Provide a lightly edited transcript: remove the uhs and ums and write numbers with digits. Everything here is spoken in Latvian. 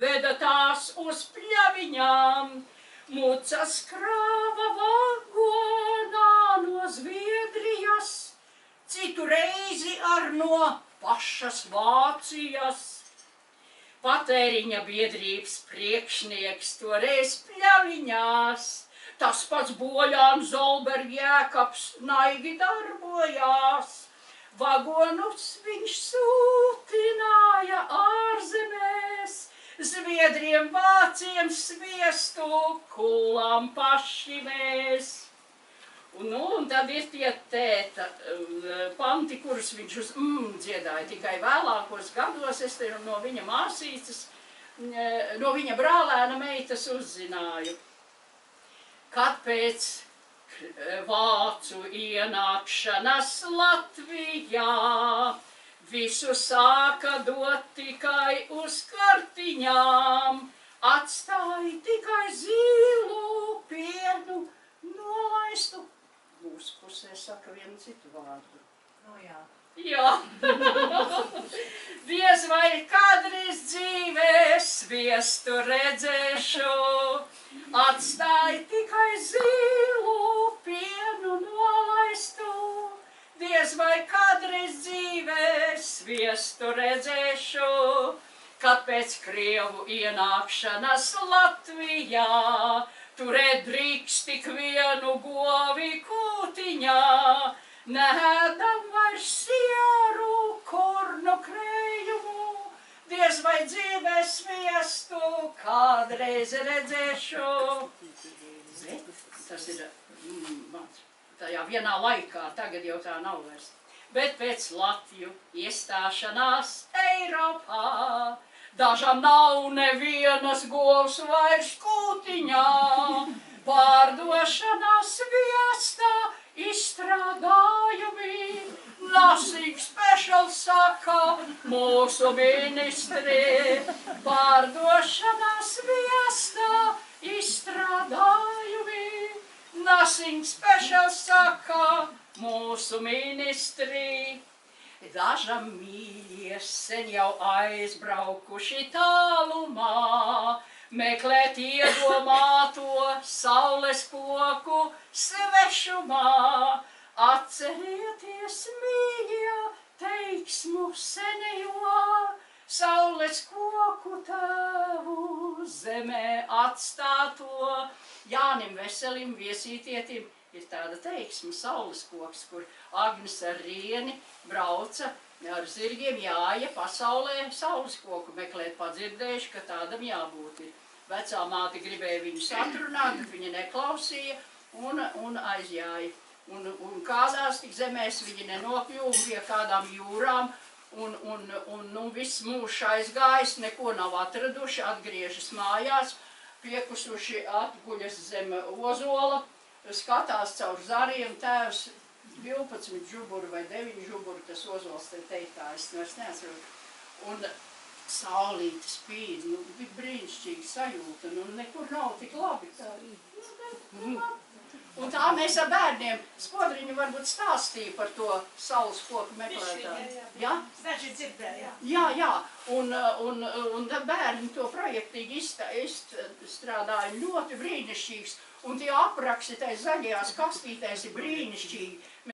veda tās uz pļaviņām, mucas krāva vagonā no Zviedrijas, citu reizi ar no pašas Vācijas. Patēriņa biedrības priekšnieks toreiz pļaviņās, tas pats Boļāns Zolberg Jēkabs naigi darbojās. Vagonus viņš sūtināja ārzemēs, Zviedriem, Vāciem sviestu, kulām paši mēs. Un tad ir tie tēta panti, kurus viņš uz dziedāja tikai vēlākos gados. Es te no viņa māsītes, no viņa brālēna meitas uzzināju, kad pēc vācu ienākšanas Latvijā visu sāka dot tikai uz kartiņām, atstāja tikai zīlu pienu nolaistu. Mūsu pusē saka vienu citu vārdu. Jā. Jā. Diez vai kādreiz dzīvē sviestu redzēšu, atstāja tikai zīlu pienu nolaistu. Diez vai kādreiz dzīvē sviestu redzēšu, kad pēc Krievu ienākšanas Latvijā turēt drīkst tik vienu govi kūtiņā, neēdam vairs sieru, kornu krējumu, diez vai dzīvē sviestu kādreiz redzēšu. Tas ir tajā vienā laikā, tagad jau tā nav vairs. Bet pēc Latviju iestāšanās Eiropā dažam nav nevienas govs vairs kūtiņā, pārdošanās viestā izstrādājumi. Nothing special saka mūsu ministri, pārdošanās viestā izstrādājumi. Nothing special saka mūsu ministri. Dažam mīļie sen jau aizbraukuši tālumā, meklēt iedomāto saules koku svešumā. Atcerieties, mīļie, teiksmu senejo, saules koku tēvu zemē atstāto. Jānim Veselim, Viesītietim, ir tāda teiksma, saules koks, kur Agnes ar Rieni brauca ar zirgiem, jāja pasaulē saules koku meklēt, padzirdējuši, ka tādam jābūt ir. Vecā māte gribēja viņu satrunāt, bet viņa neklausīja un aizjāja. Un kādās tik zemēs viņi nenokļuva pie kādām jūrām, un viss mūžs aizgājis, neko nav atraduši, atgriežas mājās, piekusuši atguļas zem ozola, skatās caur zariem, tēvs 12 žuburu vai 9 žuburu, tas ozols te teiktā, es neatceru. Un saulīte spīd, bija brīnišķīga sajūta, nekur nav tik labi. Un tā mēs ar bērniem, Spodriņu varbūt stāstīja par to saules koku meklētāju. Jā? Daži dzirdēja. Jā. Un bērni to projektīgi izstrādāja ļoti brīnišķīgs. Un tie apraksti tai zaļajās kastītēs ir brīnišķīgi.